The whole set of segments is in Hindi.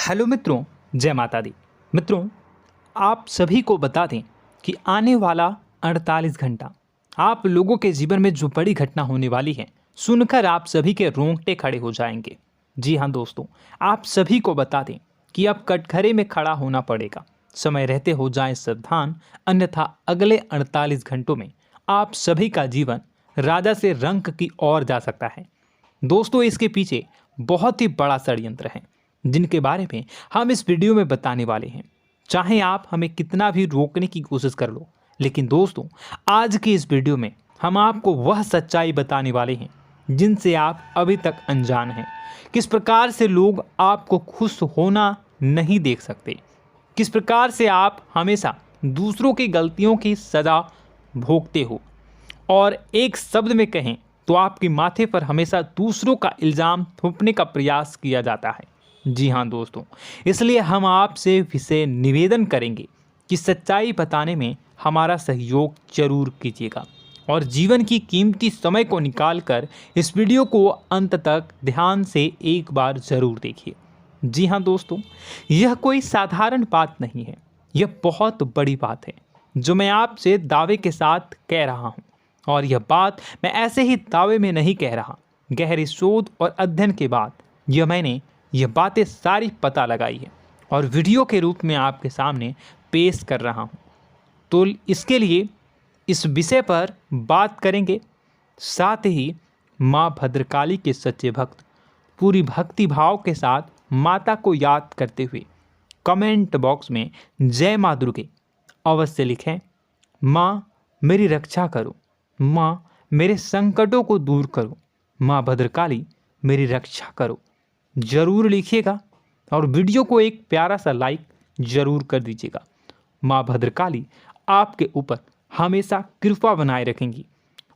हेलो मित्रों, जय माता दी। मित्रों, आप सभी को बता दें कि आने वाला 48 घंटा आप लोगों के जीवन में जो बड़ी घटना होने वाली है, सुनकर आप सभी के रोंगटे खड़े हो जाएंगे। जी हाँ दोस्तों, आप सभी को बता दें कि अब कटघरे में खड़ा होना पड़ेगा। समय रहते हो जाएं सावधान, अन्यथा अगले 48 घंटों में आप सभी का जीवन राजा से रंक की ओर जा सकता है। दोस्तों, इसके पीछे बहुत ही बड़ा षड्यंत्र है जिनके बारे में हम इस वीडियो में बताने वाले हैं। चाहे आप हमें कितना भी रोकने की कोशिश कर लो, लेकिन दोस्तों आज की इस वीडियो में हम आपको वह सच्चाई बताने वाले हैं जिनसे आप अभी तक अनजान हैं। किस प्रकार से लोग आपको खुश होना नहीं देख सकते, किस प्रकार से आप हमेशा दूसरों की गलतियों की सज़ा भोगते हो, और एक शब्द में कहें तो आपके माथे पर हमेशा दूसरों का इल्ज़ाम थोपने का प्रयास किया जाता है। जी हाँ दोस्तों, इसलिए हम आपसे विशेष निवेदन करेंगे कि सच्चाई बताने में हमारा सहयोग जरूर कीजिएगा और जीवन की कीमती समय को निकालकर इस वीडियो को अंत तक ध्यान से एक बार ज़रूर देखिए। जी हाँ दोस्तों, यह कोई साधारण बात नहीं है, यह बहुत बड़ी बात है जो मैं आपसे दावे के साथ कह रहा हूँ। और यह बात मैं ऐसे ही दावे में नहीं कह रहा, गहरी शोध और अध्ययन के बाद मैंने यह बातें सारी पता लगाई है और वीडियो के रूप में आपके सामने पेश कर रहा हूँ। तो इसके लिए इस विषय पर बात करेंगे। साथ ही माँ भद्रकाली के सच्चे भक्त पूरी भक्ति भाव के साथ माता को याद करते हुए कमेंट बॉक्स में जय माँ दुर्गे अवश्य लिखें। माँ मेरी रक्षा करो, माँ मेरे संकटों को दूर करो, माँ भद्रकाली मेरी रक्षा करो, ज़रूर लिखिएगा और वीडियो को एक प्यारा सा लाइक ज़रूर कर दीजिएगा। माँ भद्रकाली आपके ऊपर हमेशा कृपा बनाए रखेंगी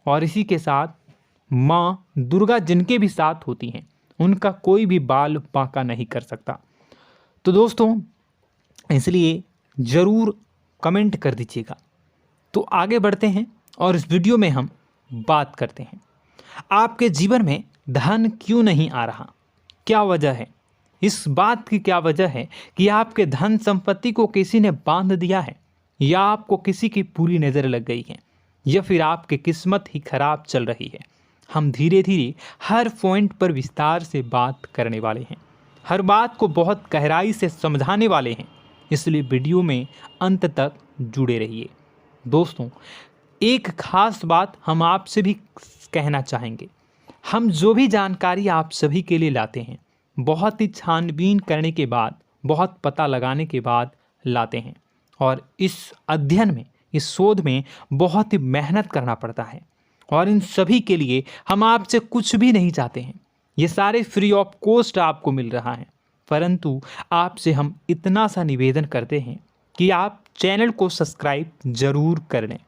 और इसी के साथ माँ दुर्गा जिनके भी साथ होती हैं उनका कोई भी बाल बांका नहीं कर सकता। तो दोस्तों, इसलिए ज़रूर कमेंट कर दीजिएगा। तो आगे बढ़ते हैं और इस वीडियो में हम बात करते हैं, आपके जीवन में धन क्यों नहीं आ रहा, क्या वजह है। इस बात की क्या वजह है कि आपके धन संपत्ति को किसी ने बांध दिया है, या आपको किसी की पूरी नज़र लग गई है, या फिर आपकी किस्मत ही खराब चल रही है। हम धीरे धीरे हर पॉइंट पर विस्तार से बात करने वाले हैं, हर बात को बहुत गहराई से समझाने वाले हैं, इसलिए वीडियो में अंत तक जुड़े रहिए। दोस्तों, एक खास बात हम आपसे भी कहना चाहेंगे। हम जो भी जानकारी आप सभी के लिए लाते हैं, बहुत ही छानबीन करने के बाद, बहुत पता लगाने के बाद लाते हैं, और इस अध्ययन में, इस शोध में बहुत ही मेहनत करना पड़ता है। और इन सभी के लिए हम आपसे कुछ भी नहीं चाहते हैं, ये सारे फ्री ऑफ कॉस्ट आपको मिल रहा है। परंतु आपसे हम इतना सा निवेदन करते हैं कि आप चैनल को सब्सक्राइब ज़रूर कर लें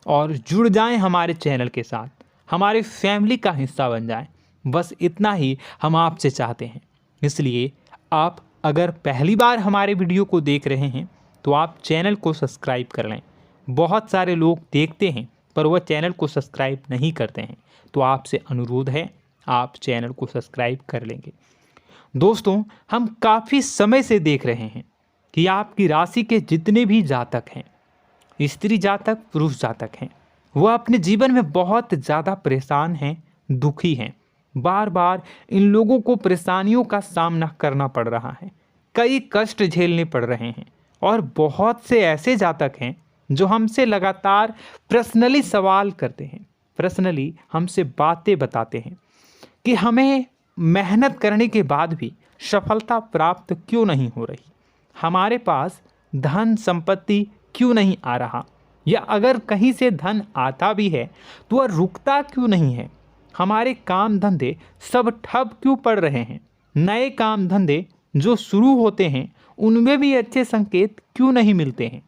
और जुड़ जाएं हमारे चैनल के साथ, हमारे फैमिली का हिस्सा बन जाएं। बस इतना ही हम आपसे चाहते हैं। इसलिए आप अगर पहली बार हमारे वीडियो को देख रहे हैं तो आप चैनल को सब्सक्राइब कर लें। बहुत सारे लोग देखते हैं पर वह चैनल को सब्सक्राइब नहीं करते हैं, तो आपसे अनुरोध है आप चैनल को सब्सक्राइब कर लेंगे। दोस्तों, हम काफ़ी समय से देख रहे हैं कि आपकी राशि के जितने भी जातक हैं, स्त्री जातक, पुरुष जातक हैं, वह अपने जीवन में बहुत ज़्यादा परेशान हैं, दुखी हैं। बार बार इन लोगों को परेशानियों का सामना करना पड़ रहा है, कई कष्ट झेलने पड़ रहे हैं। और बहुत से ऐसे जातक हैं जो हमसे लगातार पर्सनली सवाल करते हैं, पर्सनली हमसे बातें बताते हैं कि हमें मेहनत करने के बाद भी सफलता प्राप्त क्यों नहीं हो रही, हमारे पास धन संपत्ति क्यों नहीं आ रहा, या अगर कहीं से धन आता भी है तो वह रुकता क्यों नहीं है, हमारे काम धंधे सब ठप क्यों पड़ रहे हैं, नए काम धंधे जो शुरू होते हैं उनमें भी अच्छे संकेत क्यों नहीं मिलते हैं,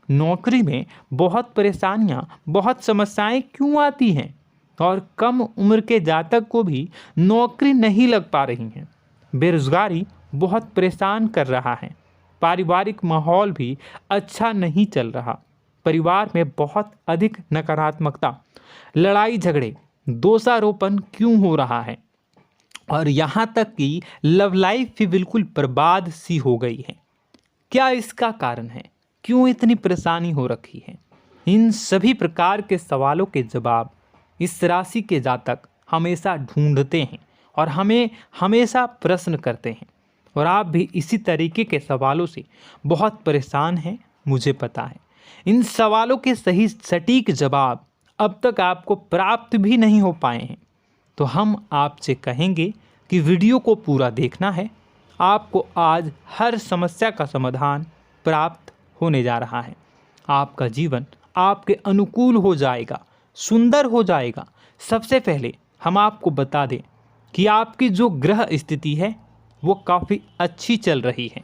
नौकरी में बहुत परेशानियां, बहुत समस्याएं क्यों आती हैं, और कम उम्र के जातक को भी नौकरी नहीं लग पा रही हैं, बेरोजगारी बहुत परेशान कर रहा है, पारिवारिक माहौल भी अच्छा नहीं चल रहा, परिवार में बहुत अधिक नकारात्मकता, लड़ाई झगड़े, दोषारोपण क्यों हो रहा है, और यहाँ तक कि लव लाइफ भी बिल्कुल बर्बाद सी हो गई है। क्या इसका कारण है? क्यों इतनी परेशानी हो रखी है? इन सभी प्रकार के सवालों के जवाब इस राशि के जातक हमेशा ढूंढते हैं और हमें हमेशा प्रश्न करते हैं। और आप भी इसी तरीके के सवालों से बहुत परेशान हैं, मुझे पता है। इन सवालों के सही सटीक जवाब अब तक आपको प्राप्त भी नहीं हो पाए हैं, तो हम आपसे कहेंगे कि वीडियो को पूरा देखना है। आपको आज हर समस्या का समाधान प्राप्त होने जा रहा है। आपका जीवन आपके अनुकूल हो जाएगा, सुंदर हो जाएगा। सबसे पहले हम आपको बता दें कि आपकी जो ग्रह स्थिति है वो काफ़ी अच्छी चल रही है,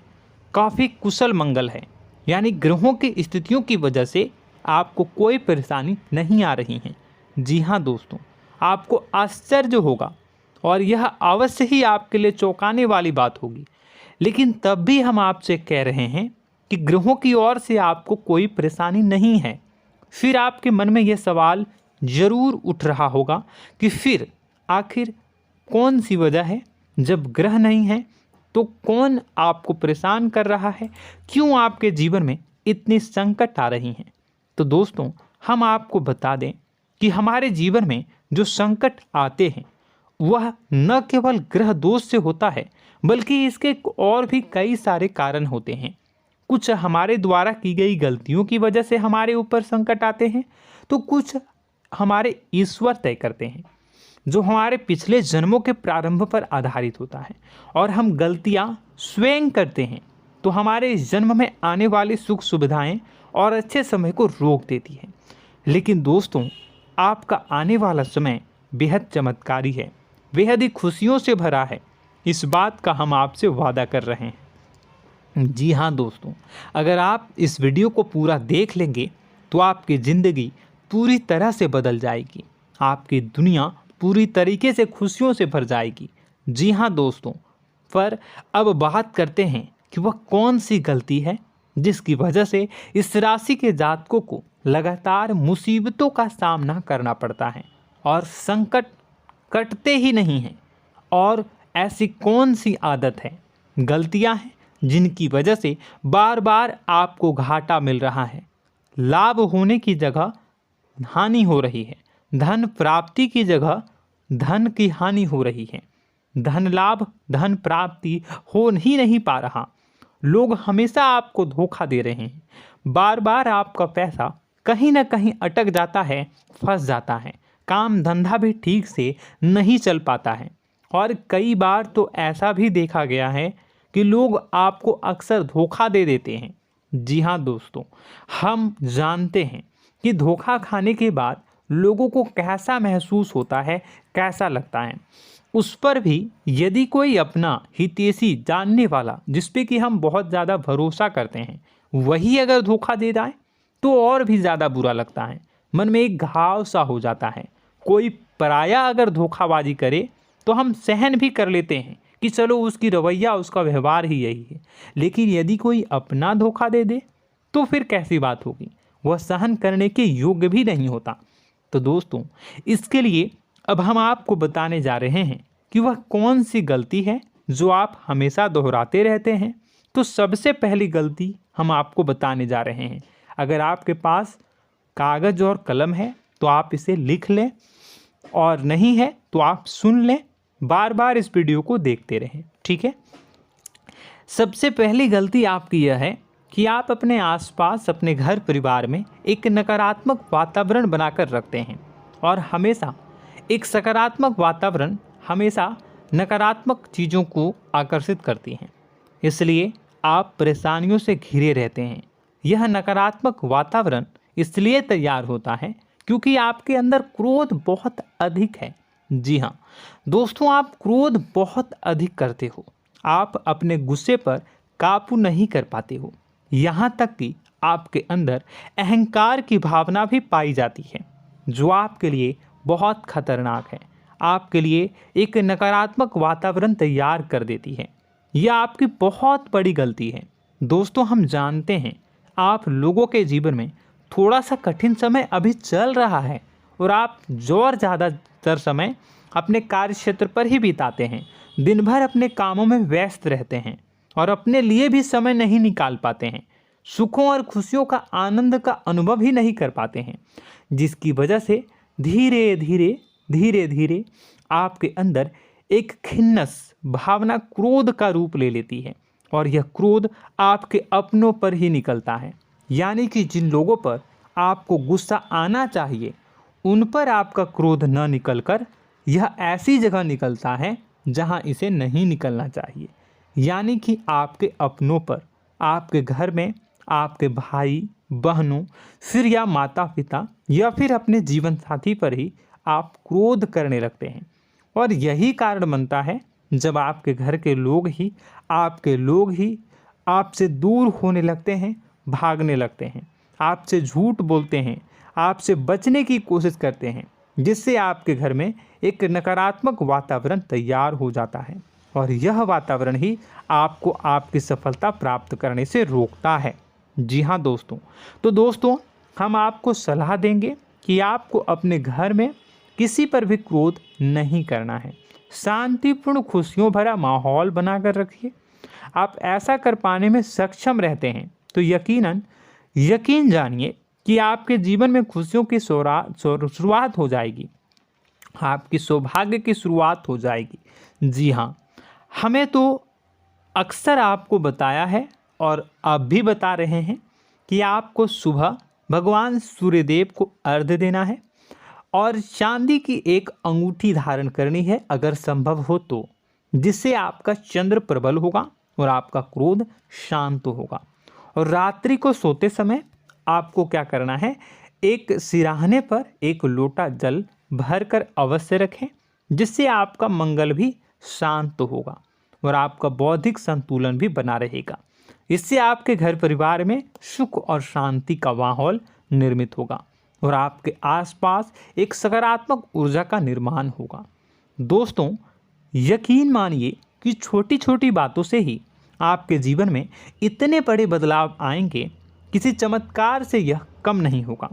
काफ़ी कुशल मंगल है। यानी ग्रहों की स्थितियों की वजह से आपको कोई परेशानी नहीं आ रही है। जी हाँ दोस्तों, आपको आश्चर्य होगा और यह अवश्य ही आपके लिए चौंकाने वाली बात होगी, लेकिन तब भी हम आपसे कह रहे हैं कि ग्रहों की ओर से आपको कोई परेशानी नहीं है। फिर आपके मन में यह सवाल जरूर उठ रहा होगा कि फिर आखिर कौन सी वजह है? जब ग्रह नहीं है तो कौन आपको परेशान कर रहा है? क्यों आपके जीवन में इतनी संकट आ रही हैं? तो दोस्तों, हम आपको बता दें कि हमारे जीवन में जो संकट आते हैं वह न केवल ग्रह दोष से होता है, बल्कि इसके और भी कई सारे कारण होते हैं। कुछ हमारे द्वारा की गई गलतियों की वजह से हमारे ऊपर संकट आते हैं, तो कुछ हमारे ईश्वर तय करते हैं, जो हमारे पिछले जन्मों के प्रारंभ पर आधारित होता है। और हम गलतियां स्वयं करते हैं तो हमारे इस जन्म में आने वाली सुख सुविधाएं और अच्छे समय को रोक देती है। लेकिन दोस्तों, आपका आने वाला समय बेहद चमत्कारी है, बेहद ही खुशियों से भरा है। इस बात का हम आपसे वादा कर रहे हैं। जी हाँ दोस्तों, अगर आप इस वीडियो को पूरा देख लेंगे तो आपकी ज़िंदगी पूरी तरह से बदल जाएगी, आपकी दुनिया पूरी तरीके से खुशियों से भर जाएगी। जी हाँ दोस्तों, पर अब बात करते हैं कि वह कौन सी गलती है जिसकी वजह से इस राशि के जातकों को लगातार मुसीबतों का सामना करना पड़ता है और संकट कटते ही नहीं हैं। और ऐसी कौन सी आदत है, गलतियां हैं जिनकी वजह से बार बार आपको घाटा मिल रहा है, लाभ होने की जगह हानि हो रही है, धन प्राप्ति की जगह धन की हानि हो रही है, धन लाभ धन प्राप्ति हो ही नहीं पा रहा, लोग हमेशा आपको धोखा दे रहे हैं, बार बार आपका पैसा कहीं ना कहीं अटक जाता है, फंस जाता है, काम धंधा भी ठीक से नहीं चल पाता है। और कई बार तो ऐसा भी देखा गया है कि लोग आपको अक्सर धोखा दे देते हैं। जी हाँ दोस्तों, हम जानते हैं कि धोखा खाने के बाद लोगों को कैसा महसूस होता है, कैसा लगता है। उस पर भी यदि कोई अपना हितैषी जानने वाला, जिस पे कि हम बहुत ज़्यादा भरोसा करते हैं, वही अगर धोखा दे जाए तो और भी ज़्यादा बुरा लगता है, मन में एक घाव सा हो जाता है। कोई पराया अगर धोखाबाजी करे तो हम सहन भी कर लेते हैं कि चलो उसकी रवैया उसका व्यवहार ही यही है, लेकिन यदि कोई अपना धोखा दे दे तो फिर कैसी बात होगी, वह सहन करने के योग्य भी नहीं होता। तो दोस्तों, इसके लिए अब हम आपको बताने जा रहे हैं कि वह कौन सी गलती है जो आप हमेशा दोहराते रहते हैं। तो सबसे पहली गलती हम आपको बताने जा रहे हैं। अगर आपके पास कागज़ और कलम है तो आप इसे लिख लें, और नहीं है तो आप सुन लें, बार बार इस वीडियो को देखते रहें, ठीक है। सबसे पहली गलती आपकी यह है कि आप अपने आसपास, अपने घर परिवार में एक नकारात्मक वातावरण बनाकर रखते हैं, और हमेशा एक सकारात्मक वातावरण हमेशा नकारात्मक चीज़ों को आकर्षित करती हैं। इसलिए आप परेशानियों से घिरे रहते हैं। यह नकारात्मक वातावरण इसलिए तैयार होता है क्योंकि आपके अंदर क्रोध बहुत अधिक है। जी हाँ दोस्तों, आप क्रोध बहुत अधिक करते हो, आप अपने गुस्से पर काबू नहीं कर पाते हो, यहाँ तक कि आपके अंदर अहंकार की भावना भी पाई जाती है, जो आपके लिए बहुत खतरनाक है, आपके लिए एक नकारात्मक वातावरण तैयार कर देती है। यह आपकी बहुत बड़ी गलती है। दोस्तों, हम जानते हैं आप लोगों के जीवन में थोड़ा सा कठिन समय अभी चल रहा है और आप और ज़्यादा अधिकतर समय अपने कार्य क्षेत्र पर ही बिताते हैं, दिन भर अपने कामों में व्यस्त रहते हैं और अपने लिए भी समय नहीं निकाल पाते हैं, सुखों और खुशियों का आनंद का अनुभव ही नहीं कर पाते हैं, जिसकी वजह से धीरे धीरे आपके अंदर एक खिन्नस भावना क्रोध का रूप ले लेती है और यह क्रोध आपके अपनों पर ही निकलता है। यानी कि जिन लोगों पर आपको गुस्सा आना चाहिए उन पर आपका क्रोध न निकलकर यह ऐसी जगह निकलता है जहां इसे नहीं निकलना चाहिए। यानी कि आपके अपनों पर, आपके घर में आपके भाई बहनों, फिर या माता पिता या फिर अपने जीवन साथी पर ही आप क्रोध करने लगते हैं। और यही कारण बनता है जब आपके घर के लोग ही आपसे दूर होने लगते हैं, भागने लगते हैं, आपसे झूठ बोलते हैं, आपसे बचने की कोशिश करते हैं, जिससे आपके घर में एक नकारात्मक वातावरण तैयार हो जाता है और यह वातावरण ही आपको आपकी सफलता प्राप्त करने से रोकता है। जी हाँ दोस्तों, तो दोस्तों हम आपको सलाह देंगे कि आपको अपने घर में किसी पर भी क्रोध नहीं करना है। शांतिपूर्ण खुशियों भरा माहौल बनाकर रखिए। आप ऐसा कर पाने में सक्षम रहते हैं तो यकीन जानिए कि आपके जीवन में खुशियों की शुरुआत हो जाएगी, आपकी सौभाग्य की शुरुआत हो जाएगी। जी हाँ, हमें तो अक्सर आपको बताया है और अब भी बता रहे हैं कि आपको सुबह भगवान सूर्यदेव को अर्घ्य देना है और चांदी की एक अंगूठी धारण करनी है अगर संभव हो तो, जिससे आपका चंद्र प्रबल होगा और आपका क्रोध शांत होगा। और रात्रि को सोते समय आपको क्या करना है, एक सिराहने पर एक लोटा जल भरकर अवश्य रखें, जिससे आपका मंगल भी शांत होगा और आपका बौद्धिक संतुलन भी बना रहेगा। इससे आपके घर परिवार में सुख और शांति का माहौल निर्मित होगा और आपके आसपास एक सकारात्मक ऊर्जा का निर्माण होगा। दोस्तों यकीन मानिए कि छोटी छोटी बातों से ही आपके जीवन में इतने बड़े बदलाव आएंगे, किसी चमत्कार से यह कम नहीं होगा।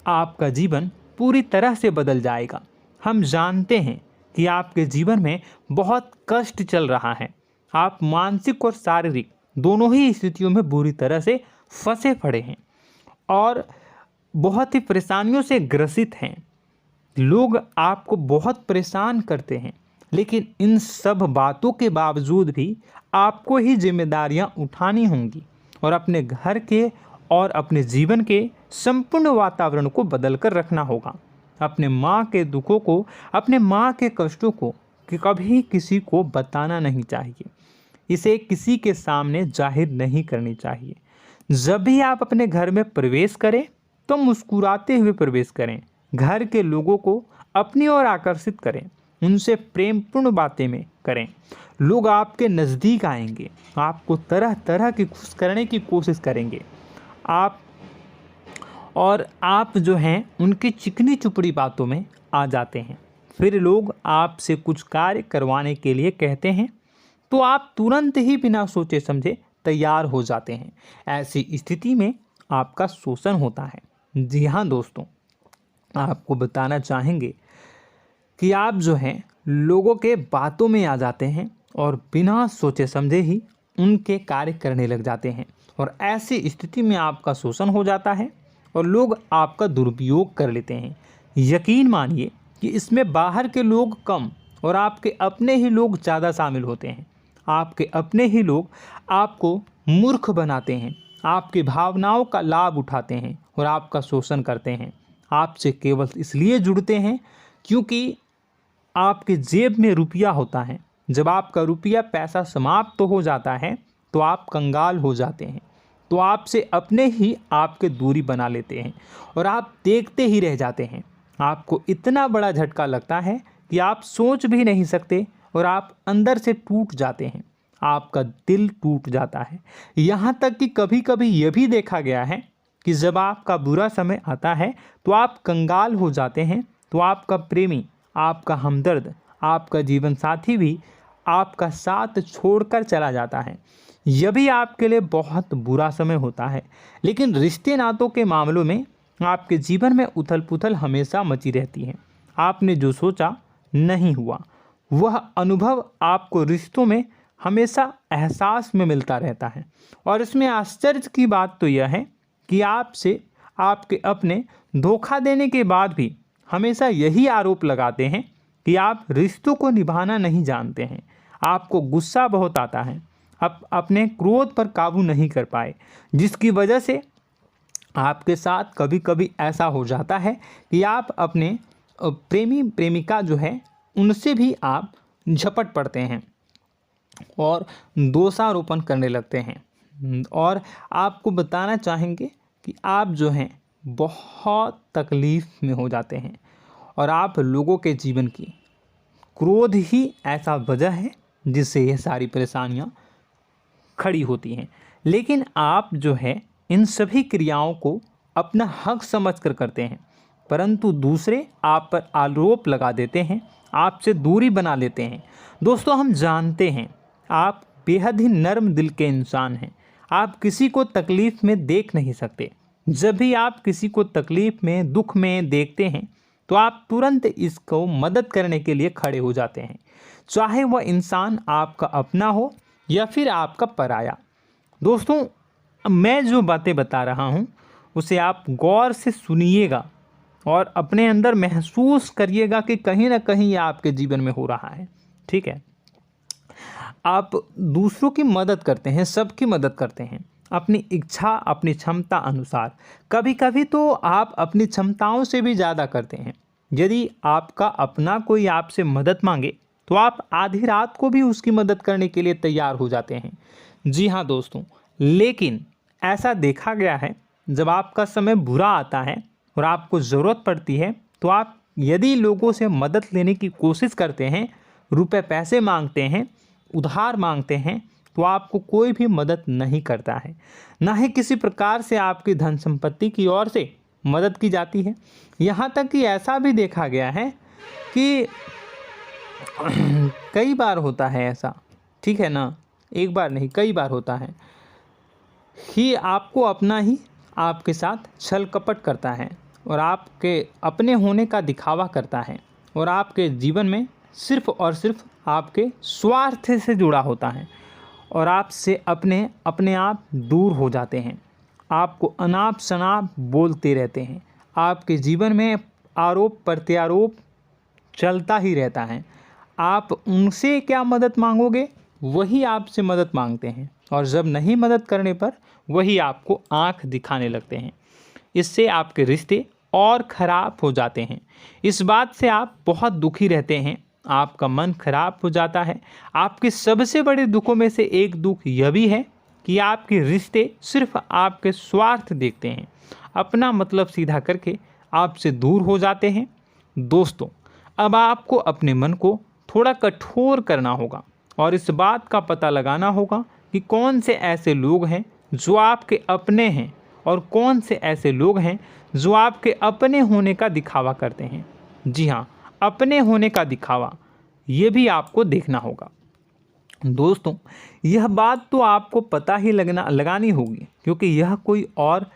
आपका जीवन पूरी तरह से बदल जाएगा। हम जानते हैं कि आपके जीवन में बहुत कष्ट चल रहा है, आप मानसिक और शारीरिक दोनों ही स्थितियों में बुरी तरह से फंसे पड़े हैं और बहुत ही परेशानियों से ग्रसित हैं। लोग आपको बहुत परेशान करते हैं, लेकिन इन सब बातों के बावजूद भी आपको ही जिम्मेदारियां उठानी होंगी और अपने घर के और अपने जीवन के संपूर्ण वातावरण को बदल कर रखना होगा। अपने माँ के दुखों को, अपने माँ के कष्टों को कभी किसी को बताना नहीं चाहिए, इसे किसी के सामने जाहिर नहीं करनी चाहिए। जब भी आप अपने घर में प्रवेश करें तो मुस्कुराते हुए प्रवेश करें, घर के लोगों को अपनी ओर आकर्षित करें, उनसे प्रेमपूर्ण बातें में करें। लोग आपके नज़दीक आएंगे, आपको तरह तरह की खुश करने की कोशिश करेंगे। आप जो हैं उनकी चिकनी चुपड़ी बातों में आ जाते हैं। फिर लोग आपसे कुछ कार्य करवाने के लिए कहते हैं तो आप तुरंत ही बिना सोचे समझे तैयार हो जाते हैं। ऐसी स्थिति में आपका शोषण होता है। जी हाँ दोस्तों, आपको बताना चाहेंगे कि आप जो हैं लोगों के बातों में आ जाते हैं और बिना सोचे समझे ही उनके कार्य करने लग जाते हैं और ऐसी स्थिति में आपका शोषण हो जाता है और लोग आपका दुरुपयोग कर लेते हैं। यकीन मानिए कि इसमें बाहर के लोग कम और आपके अपने ही लोग ज़्यादा शामिल होते हैं। आपके अपने ही लोग आपको मूर्ख बनाते हैं, आपकी भावनाओं का लाभ उठाते हैं और आपका शोषण करते हैं। आपसे केवल इसलिए जुड़ते हैं क्योंकि आपके जेब में रुपया होता है। जब आपका रुपया पैसा समाप्त हो जाता है तो आप कंगाल हो जाते हैं, तो आपसे अपने ही आपके दूरी बना लेते हैं और आप देखते ही रह जाते हैं। आपको इतना बड़ा झटका लगता है कि आप सोच भी नहीं सकते और आप अंदर से टूट जाते हैं, आपका दिल टूट जाता है। यहाँ तक कि कभी कभी यह भी देखा गया है कि जब आपका बुरा समय आता है तो आप कंगाल हो जाते हैं, तो आपका प्रेमी, आपका हमदर्द, आपका जीवन साथी भी आपका साथ छोड़कर चला जाता है। यह भी आपके लिए बहुत बुरा समय होता है। लेकिन रिश्ते नातों के मामलों में आपके जीवन में उथल पुथल हमेशा मची रहती है। आपने जो सोचा नहीं हुआ। वह अनुभव आपको रिश्तों में हमेशा एहसास में मिलता रहता है। और इसमें आश्चर्य की बात तो यह है कि आपसे आपके अपने धोखा देने के बाद भी हमेशा यही आरोप लगाते हैं कि आप रिश्तों को निभाना नहीं जानते हैं। आपको गुस्सा बहुत आता है, अपने क्रोध पर काबू नहीं कर पाए, जिसकी वजह से आपके साथ कभी कभी ऐसा हो जाता है कि आप अपने प्रेमी प्रेमिका जो है उनसे भी आप झपट पड़ते हैं और दोषारोपण करने लगते हैं। और आपको बताना चाहेंगे कि आप जो हैं बहुत तकलीफ़ में हो जाते हैं और आप लोगों के जीवन की क्रोध ही ऐसा वजह है जिससे ये सारी परेशानियां खड़ी होती हैं। लेकिन आप जो है इन सभी क्रियाओं को अपना हक समझकर करते हैं, परंतु दूसरे आप पर आरोप लगा देते हैं, आपसे दूरी बना लेते हैं। दोस्तों, हम जानते हैं आप बेहद ही नर्म दिल के इंसान हैं। आप किसी को तकलीफ़ में देख नहीं सकते। जब भी आप किसी को तकलीफ़ में, दुख में देखते हैं तो आप तुरंत इसको मदद करने के लिए खड़े हो जाते हैं, चाहे वह इंसान आपका अपना हो या फिर आपका पराया। दोस्तों, मैं जो बातें बता रहा हूँ उसे आप गौर से सुनिएगा और अपने अंदर महसूस करिएगा कि कहीं ना कहीं ये आपके जीवन में हो रहा है। ठीक है, आप दूसरों की मदद करते हैं, सबकी मदद करते हैं अपनी इच्छा, अपनी क्षमता अनुसार। कभी कभी तो आप अपनी क्षमताओं से भी ज़्यादा करते हैं। यदि आपका अपना कोई आपसे मदद मांगे तो आप आधी रात को भी उसकी मदद करने के लिए तैयार हो जाते हैं। जी हाँ दोस्तों, लेकिन ऐसा देखा गया है जब आपका समय बुरा आता है और आपको ज़रूरत पड़ती है तो आप यदि लोगों से मदद लेने की कोशिश करते हैं, रुपए पैसे मांगते हैं, उधार मांगते हैं, तो आपको कोई भी मदद नहीं करता है। ना ही किसी प्रकार से आपकी धन संपत्ति की ओर से मदद की जाती है। यहाँ तक कि ऐसा भी देखा गया है कि कई बार होता है ऐसा, ठीक है ना, एक बार नहीं कई बार होता है कि आपको अपना ही आपके साथ छल कपट करता है और आपके अपने होने का दिखावा करता है और आपके जीवन में सिर्फ और सिर्फ आपके स्वार्थ से जुड़ा होता है और आपसे अपने आप दूर हो जाते हैं। आपको अनाप शनाप बोलते रहते हैं। आपके जीवन में आरोप प्रत्यारोप चलता ही रहता है। आप उनसे क्या मदद मांगोगे, वही आपसे मदद मांगते हैं और जब नहीं मदद करने पर वही आपको आंख दिखाने लगते हैं। इससे आपके रिश्ते और ख़राब हो जाते हैं। इस बात से आप बहुत दुखी रहते हैं, आपका मन खराब हो जाता है। आपके सबसे बड़े दुखों में से एक दुख यह भी है कि आपके रिश्ते सिर्फ आपके स्वार्थ देखते हैं, अपना मतलब सीधा करके आपसे दूर हो जाते हैं। दोस्तों, अब आपको अपने मन को थोड़ा कठोर करना होगा और इस बात का पता लगाना होगा कि कौन से ऐसे लोग हैं जो आपके अपने हैं और कौन से ऐसे लोग हैं जो आपके अपने होने का दिखावा करते हैं। जी हाँ, अपने होने का दिखावा, ये भी आपको देखना होगा। दोस्तों, यह बात तो आपको पता ही लगानी होगी, क्योंकि यह कोई और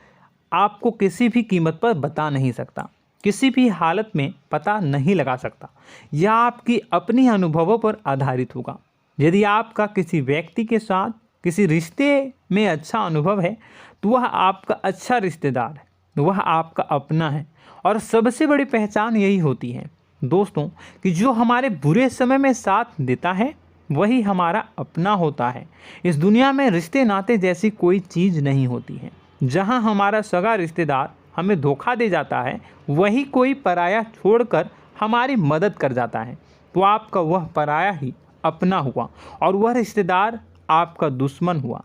आपको किसी भी कीमत पर बता नहीं सकता, किसी भी हालत में पता नहीं लगा सकता। यह आपकी अपनी अनुभवों पर आधारित होगा। यदि आपका किसी व्यक्ति के साथ किसी रिश्ते में अच्छा अनुभव है तो वह आपका अच्छा रिश्तेदार है, वह आपका अपना है। और सबसे बड़ी पहचान यही होती है दोस्तों कि जो हमारे बुरे समय में साथ देता है वही हमारा अपना होता है। इस दुनिया में रिश्ते नाते जैसी कोई चीज़ नहीं होती है। जहां हमारा सगा रिश्तेदार हमें धोखा दे जाता है, वही कोई पराया छोड़कर हमारी मदद कर जाता है, तो आपका वह पराया ही अपना हुआ और वह रिश्तेदार आपका दुश्मन हुआ।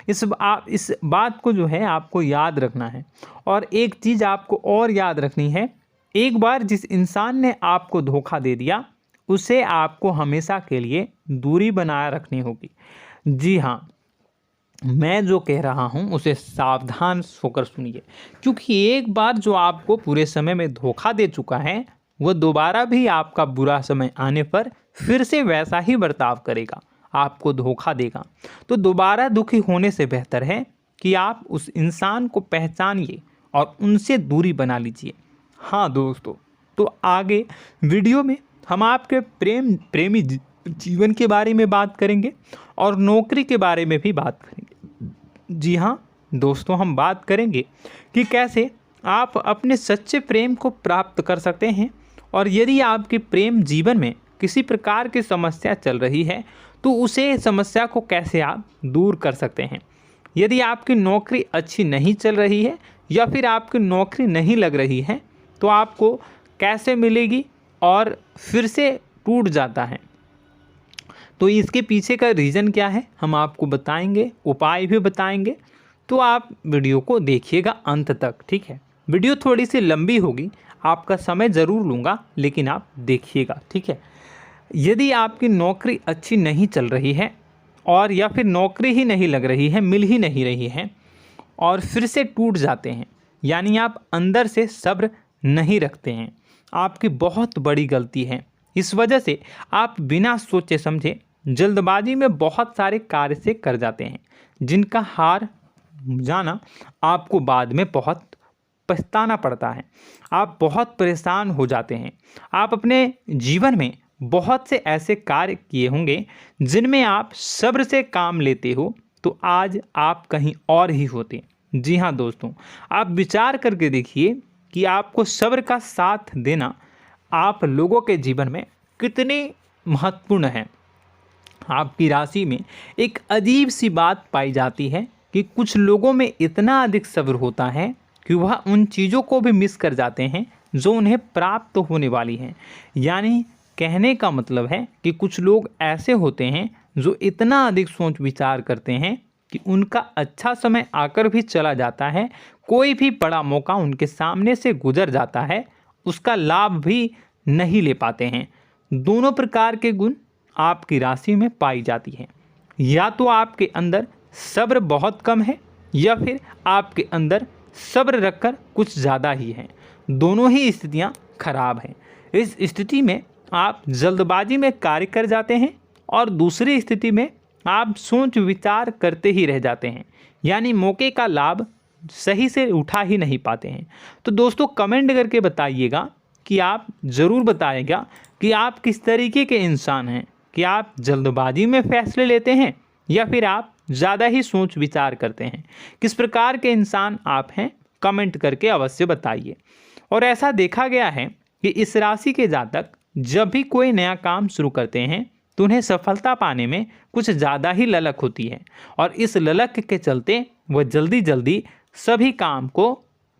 इस बात को जो है आपको याद रखना है। और एक चीज़ आपको और याद रखनी है, एक बार जिस इंसान ने आपको धोखा दे दिया उसे आपको हमेशा के लिए दूरी बनाए रखनी होगी। जी हाँ, मैं जो कह रहा हूँ उसे सावधान होकर सुनिए, क्योंकि एक बार जो आपको पूरे समय में धोखा दे चुका है वह दोबारा भी आपका बुरा समय आने पर फिर से वैसा ही बर्ताव करेगा, आपको धोखा देगा। तो दोबारा दुखी होने से बेहतर है कि आप उस इंसान को पहचानिए और उनसे दूरी बना लीजिए। हाँ दोस्तों, तो आगे वीडियो में हम आपके प्रेमी जीवन के बारे में बात करेंगे और नौकरी के बारे में भी बात करेंगे। जी हाँ दोस्तों, हम बात करेंगे कि कैसे आप अपने सच्चे प्रेम को प्राप्त कर सकते हैं, और यदि आपके प्रेम जीवन में किसी प्रकार की समस्या चल रही है तो उसे समस्या को कैसे आप दूर कर सकते हैं। यदि आपकी नौकरी अच्छी नहीं चल रही है या फिर आपकी नौकरी नहीं लग रही है तो आपको कैसे मिलेगी और फिर से टूट जाता है, तो इसके पीछे का रीज़न क्या है हम आपको बताएंगे, उपाय भी बताएंगे। तो आप वीडियो को देखिएगा अंत तक, ठीक है। वीडियो थोड़ी सी लंबी होगी, आपका समय ज़रूर लूँगा, लेकिन आप देखिएगा, ठीक है। यदि आपकी नौकरी अच्छी नहीं चल रही है और या फिर नौकरी ही नहीं लग रही है, मिल ही नहीं रही है और फिर से टूट जाते हैं, यानी आप अंदर से सब्र नहीं रखते हैं, आपकी बहुत बड़ी गलती है। इस वजह से आप बिना सोचे समझे जल्दबाजी में बहुत सारे कार्य से कर जाते हैं, जिनका हार जाना आपको बाद में बहुत पछताना पड़ता है। आप बहुत परेशान हो जाते हैं। आप अपने जीवन में बहुत से ऐसे कार्य किए होंगे जिनमें आप सब्र से काम लेते हो, तो आज आप कहीं और ही होते। जी हाँ दोस्तों, आप विचार करके देखिए कि आपको सब्र का साथ देना आप लोगों के जीवन में कितनी महत्वपूर्ण है। आपकी राशि में एक अजीब सी बात पाई जाती है कि कुछ लोगों में इतना अधिक सब्र होता है कि वह उन चीज़ों को भी मिस कर जाते हैं जो उन्हें प्राप्त होने वाली हैं। यानी कहने का मतलब है कि कुछ लोग ऐसे होते हैं जो इतना अधिक सोच विचार करते हैं कि उनका अच्छा समय आकर भी चला जाता है, कोई भी बड़ा मौका उनके सामने से गुजर जाता है, उसका लाभ भी नहीं ले पाते हैं। दोनों प्रकार के गुण आपकी राशि में पाई जाती है। या तो आपके अंदर सब्र बहुत कम है या फिर आपके अंदर सब्र रखकर कुछ ज़्यादा ही है। दोनों ही स्थितियाँ खराब हैं। इस स्थिति में आप जल्दबाजी में कार्य कर जाते हैं और दूसरी स्थिति में आप सोच विचार करते ही रह जाते हैं, यानी मौके का लाभ सही से उठा ही नहीं पाते हैं। तो दोस्तों कमेंट करके बताइएगा कि आप ज़रूर बताइएगा कि आप किस तरीके के इंसान हैं, कि आप जल्दबाजी में फैसले लेते हैं या फिर आप ज़्यादा ही सोच विचार करते हैं। किस प्रकार के इंसान आप हैं, कमेंट करके अवश्य बताइए। और ऐसा देखा गया है कि इस राशि के जातक जब भी कोई नया काम शुरू करते हैं तो उन्हें सफलता पाने में कुछ ज़्यादा ही ललक होती है, और इस ललक के चलते वह जल्दी जल्दी सभी काम को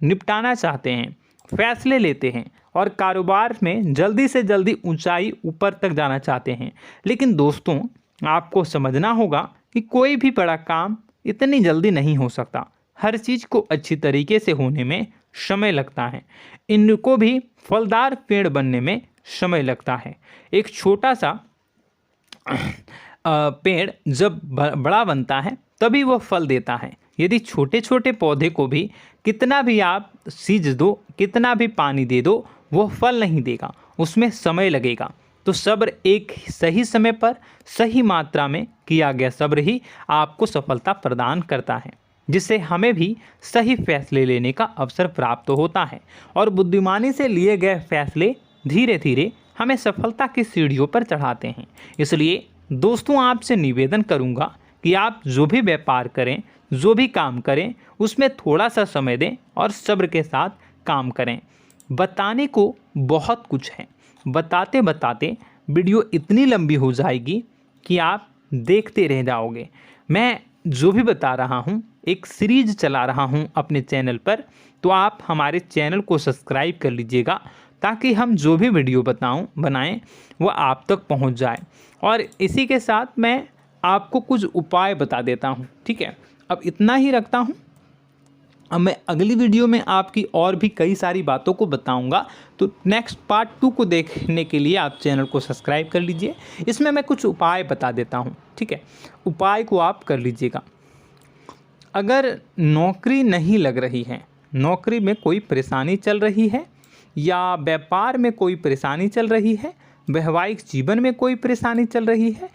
निपटाना चाहते हैं, फैसले लेते हैं और कारोबार में जल्दी से जल्दी ऊंचाई ऊपर तक जाना चाहते हैं। लेकिन दोस्तों आपको समझना होगा कि कोई भी बड़ा काम इतनी जल्दी नहीं हो सकता। हर चीज़ को अच्छी तरीके से होने में समय लगता है। इनको भी फलदार पेड़ बनने में समय लगता है। एक छोटा सा पेड़ जब बड़ा बनता है तभी वह फल देता है। यदि छोटे छोटे पौधे को भी कितना भी आप सींच दो, कितना भी पानी दे दो, वो फल नहीं देगा, उसमें समय लगेगा। तो सब्र एक सही समय पर सही मात्रा में किया गया सब्र ही आपको सफलता प्रदान करता है, जिससे हमें भी सही फैसले लेने का अवसर प्राप्त होता है। और बुद्धिमानी से लिए गए फैसले धीरे धीरे हमें सफलता की सीढ़ियों पर चढ़ाते हैं। इसलिए दोस्तों आपसे निवेदन करूंगा कि आप जो भी व्यापार करें, जो भी काम करें, उसमें थोड़ा सा समय दें और सब्र के साथ काम करें। बताने को बहुत कुछ है, बताते बताते वीडियो इतनी लंबी हो जाएगी कि आप देखते रह जाओगे। मैं जो भी बता रहा हूँ एक सीरीज चला रहा हूँ अपने चैनल पर, तो आप हमारे चैनल को सब्सक्राइब कर लीजिएगा ताकि हम जो भी वीडियो बनाएं वो आप तक पहुँच जाए। और इसी के साथ मैं आपको कुछ उपाय बता देता हूँ, ठीक है। अब इतना ही रखता हूँ। अब मैं अगली वीडियो में आपकी और भी कई सारी बातों को बताऊंगा। तो नेक्स्ट पार्ट 2 को देखने के लिए आप चैनल को सब्सक्राइब कर लीजिए। इसमें मैं कुछ उपाय बता देता हूं, ठीक है। उपाय को आप कर लीजिएगा। अगर नौकरी नहीं लग रही है, नौकरी में कोई परेशानी चल रही है, या व्यापार में कोई परेशानी चल रही है, वैवाहिक जीवन में कोई परेशानी चल रही है,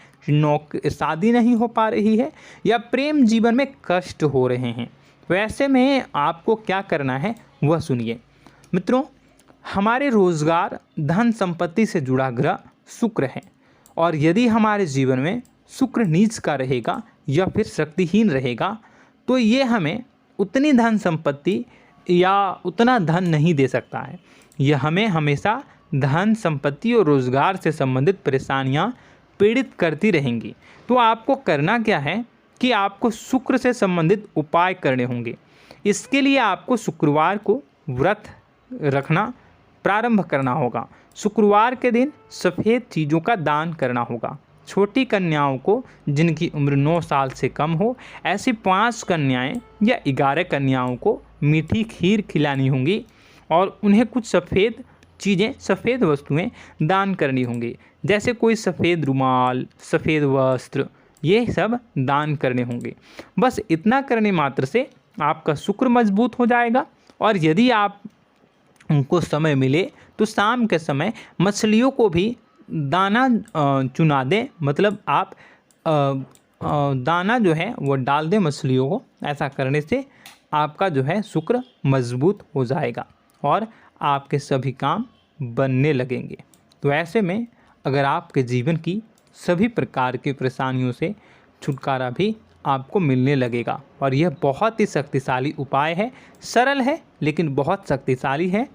शादी नहीं हो पा रही है, या प्रेम जीवन में कष्ट हो रहे हैं, वैसे में आपको क्या करना है वह सुनिए। मित्रों, हमारे रोजगार, धन संपत्ति से जुड़ा ग्रह शुक्र है, और यदि हमारे जीवन में शुक्र नीच का रहेगा या फिर शक्तिहीन रहेगा तो ये हमें उतनी धन संपत्ति या उतना धन नहीं दे सकता है। यह हमें हमेशा धन संपत्ति और रोजगार से संबंधित परेशानियां पीड़ित करती रहेंगी। तो आपको करना क्या है कि आपको शुक्र से संबंधित उपाय करने होंगे। इसके लिए आपको शुक्रवार को व्रत रखना प्रारंभ करना होगा। शुक्रवार के दिन सफ़ेद चीज़ों का दान करना होगा। छोटी कन्याओं को जिनकी उम्र 9 साल से कम हो, ऐसी 5 कन्याएं या 11 कन्याओं को मीठी खीर खिलानी होंगी और उन्हें कुछ सफ़ेद चीज़ें, सफ़ेद वस्तुएं दान करनी होंगी, जैसे कोई सफ़ेद रुमाल, सफ़ेद वस्त्र, ये सब दान करने होंगे। बस इतना करने मात्र से आपका शुक्र मजबूत हो जाएगा। और यदि आप उनको समय मिले तो शाम के समय मछलियों को भी दाना चुना दें, मतलब आप दाना जो है वो डाल दें मछलियों को। ऐसा करने से आपका जो है शुक्र मजबूत हो जाएगा और आपके सभी काम बनने लगेंगे। तो ऐसे में अगर आपके जीवन की सभी प्रकार की परेशानियों से छुटकारा भी आपको मिलने लगेगा। और यह बहुत ही शक्तिशाली उपाय है, सरल है लेकिन बहुत शक्तिशाली है।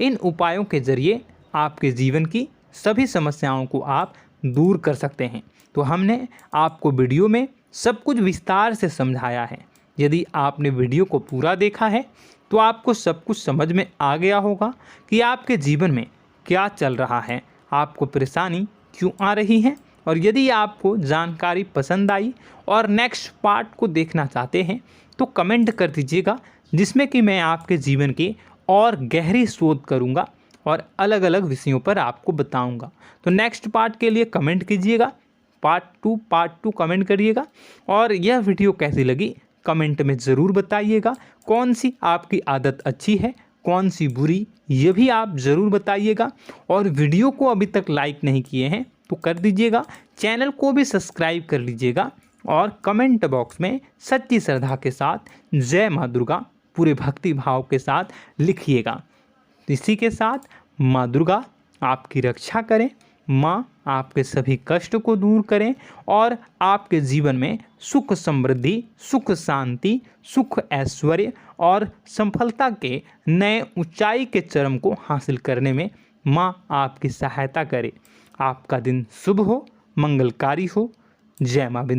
इन उपायों के ज़रिए आपके जीवन की सभी समस्याओं को आप दूर कर सकते हैं। तो हमने आपको वीडियो में सब कुछ विस्तार से समझाया है। यदि आपने वीडियो को पूरा देखा है तो आपको सब कुछ समझ में आ गया होगा कि आपके जीवन में क्या चल रहा है, आपको परेशानी क्यों आ रही है। और यदि आपको जानकारी पसंद आई और नेक्स्ट पार्ट को देखना चाहते हैं तो कमेंट कर दीजिएगा, जिसमें कि मैं आपके जीवन की और गहरी शोध करूंगा और अलग अलग विषयों पर आपको बताऊंगा। तो नेक्स्ट पार्ट के लिए कमेंट कीजिएगा, पार्ट टू कमेंट करिएगा। और यह वीडियो कैसी लगी कमेंट में ज़रूर बताइएगा। कौन सी आपकी आदत अच्छी है, कौन सी बुरी, ये भी आप ज़रूर बताइएगा। और वीडियो को अभी तक लाइक नहीं किए हैं तो कर दीजिएगा, चैनल को भी सब्सक्राइब कर लीजिएगा और कमेंट बॉक्स में सच्ची श्रद्धा के साथ जय माँ दुर्गा पूरे भक्ति भाव के साथ लिखिएगा। इसी के साथ माँ दुर्गा आपकी रक्षा करें, माँ आपके सभी कष्ट को दूर करें और आपके जीवन में सुख समृद्धि, सुख शांति, सुख ऐश्वर्य और सफलता के नए ऊंचाई के चरम को हासिल करने में माँ आपकी सहायता करे। आपका दिन शुभ हो, मंगलकारी हो। जय माँ।